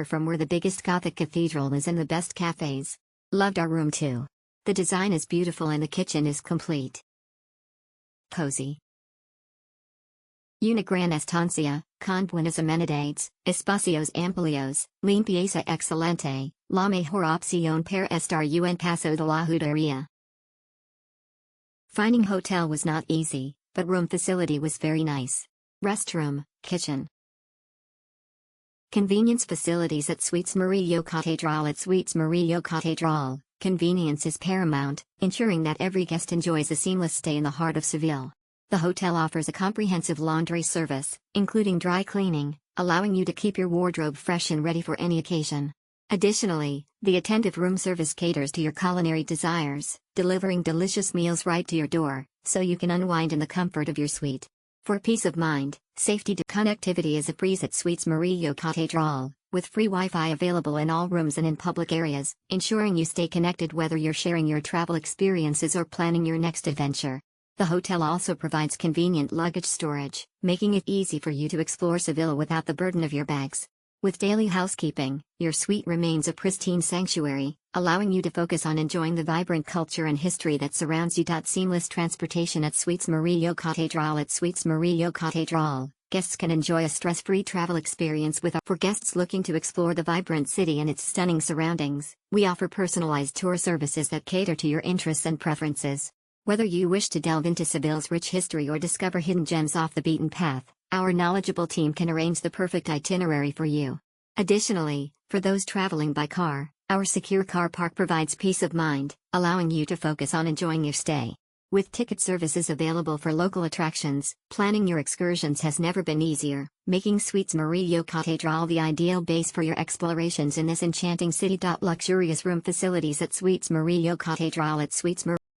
suffer from where the biggest Gothic cathedral is and the best cafes. Loved our room too. The design is beautiful and the kitchen is complete. Cozy. Una gran estancia, con buenas amenidades, espacios amplios, limpieza excelente, la mejor opción para estar en paso de la judería. Finding hotel was not easy, but room facility was very nice. Restroom, kitchen. Convenience facilities at Suites Murillo Catedral. At Suites Murillo Catedral, convenience is paramount, ensuring that every guest enjoys a seamless stay in the heart of Seville. The hotel offers a comprehensive laundry service, including dry cleaning, allowing you to keep your wardrobe fresh and ready for any occasion. Additionally, the attentive room service caters to your culinary desires, delivering delicious meals right to your door, so you can unwind in the comfort of your suite. For peace of mind, safety to connectivity is a breeze at Suites Murillo Catedral, with free Wi-Fi available in all rooms and in public areas, ensuring you stay connected whether you're sharing your travel experiences or planning your next adventure. The hotel also provides convenient luggage storage, making it easy for you to explore Seville without the burden of your bags. With daily housekeeping, your suite remains a pristine sanctuary, allowing you to focus on enjoying the vibrant culture and history that surrounds you. Seamless transportation at Suites Murillo Catedral. At Suites Murillo Catedral, guests can enjoy a stress-free travel experience for guests looking to explore the vibrant city and its stunning surroundings. We offer personalized tour services that cater to your interests and preferences. Whether you wish to delve into Seville's rich history or discover hidden gems off the beaten path, our knowledgeable team can arrange the perfect itinerary for you. Additionally, for those traveling by car, our secure car park provides peace of mind, allowing you to focus on enjoying your stay. With ticket services available for local attractions, planning your excursions has never been easier, making Suites Murillo Catedral the ideal base for your explorations in this enchanting city. Luxurious room facilities at Suites Murillo Catedral. At Suites Murillo